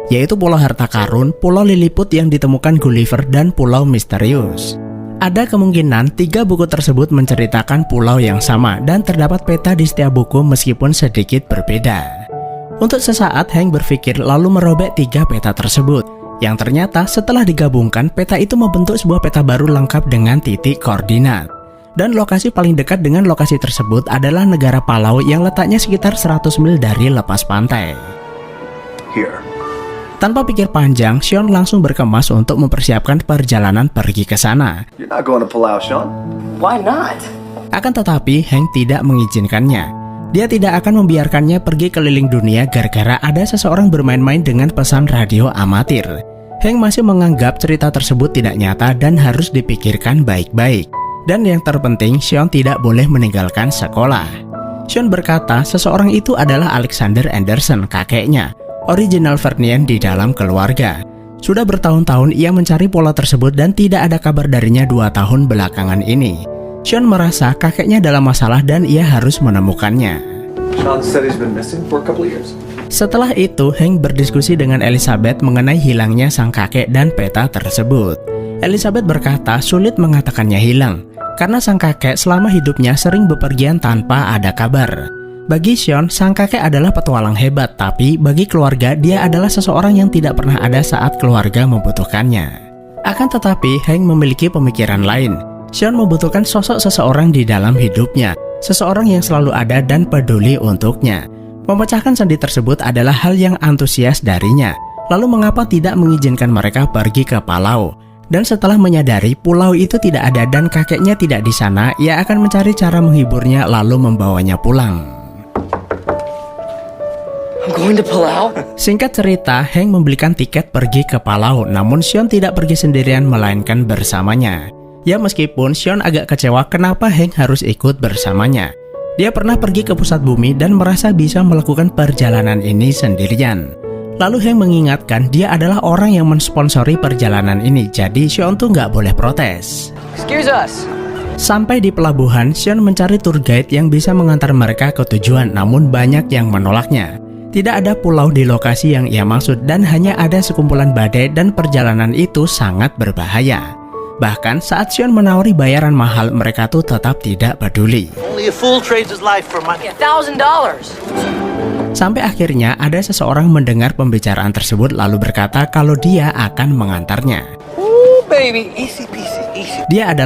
yaitu Pulau Harta Karun, Pulau Lilliput yang ditemukan Gulliver, dan Pulau Misterius. Ada kemungkinan 3 buku tersebut menceritakan pulau yang sama dan terdapat peta di setiap buku meskipun sedikit berbeda. Untuk sesaat Hank berpikir lalu merobek 3 peta tersebut, yang ternyata setelah digabungkan peta itu membentuk sebuah peta baru lengkap dengan titik koordinat. Dan lokasi paling dekat dengan lokasi tersebut adalah negara Palau yang letaknya sekitar 100 mil dari lepas pantai. Here. Tanpa pikir panjang, Sean langsung berkemas untuk mempersiapkan perjalanan pergi ke sana. You're not going to Palau, Sean. Why not? Akan tetapi, Hank tidak mengizinkannya. Dia tidak akan membiarkannya pergi keliling dunia gara-gara ada seseorang bermain-main dengan pesan radio amatir. Hank masih menganggap cerita tersebut tidak nyata dan harus dipikirkan baik-baik. Dan yang terpenting, Sean tidak boleh meninggalkan sekolah. Sean berkata seseorang itu adalah Alexander Anderson, kakeknya, original Vernian di dalam keluarga. Sudah bertahun-tahun ia mencari pola tersebut dan tidak ada kabar darinya 2 tahun belakangan ini. Sean merasa kakeknya dalam masalah dan ia harus menemukannya. Sean said he's been missing for a couple of years. Setelah itu, Hank berdiskusi dengan Elizabeth mengenai hilangnya sang kakek dan peta tersebut. Elizabeth berkata sulit mengatakannya hilang, karena sang kakek selama hidupnya sering bepergian tanpa ada kabar. Bagi Sean, sang kakek adalah petualang hebat, tapi bagi keluarga dia adalah seseorang yang tidak pernah ada saat keluarga membutuhkannya. Akan tetapi, Hank memiliki pemikiran lain. Sean membutuhkan sosok seseorang di dalam hidupnya, seseorang yang selalu ada dan peduli untuknya. Memecahkan sendi tersebut adalah hal yang antusias darinya. Lalu mengapa tidak mengizinkan mereka pergi ke Palau? Dan setelah menyadari pulau itu tidak ada dan kakeknya tidak di sana, ia akan mencari cara menghiburnya lalu membawanya pulang. I'm going to Palau? Singkat cerita, Hank membelikan tiket pergi ke Palau, namun Sean tidak pergi sendirian melainkan bersamanya. Ya meskipun Sean agak kecewa kenapa Hank harus ikut bersamanya. Dia pernah pergi ke pusat bumi dan merasa bisa melakukan perjalanan ini sendirian. Lalu Hank mengingatkan dia adalah orang yang mensponsori perjalanan ini, jadi Sean tuh nggak boleh protes. Excuse us. Sampai di pelabuhan, Sean mencari tour guide yang bisa mengantar mereka ke tujuan, namun banyak yang menolaknya. Tidak ada pulau di lokasi yang ia maksud dan hanya ada sekumpulan badai dan perjalanan itu sangat berbahaya. Bahkan saat Sean menawari bayaran mahal, mereka tuh tetap tidak peduli. Only a fool trades his life for money. $1,000. Sampai akhirnya ada seseorang mendengar pembicaraan tersebut lalu berkata kalau dia akan mengantarnya. Ooh, baby. Easy peasy, easy. Dia adalah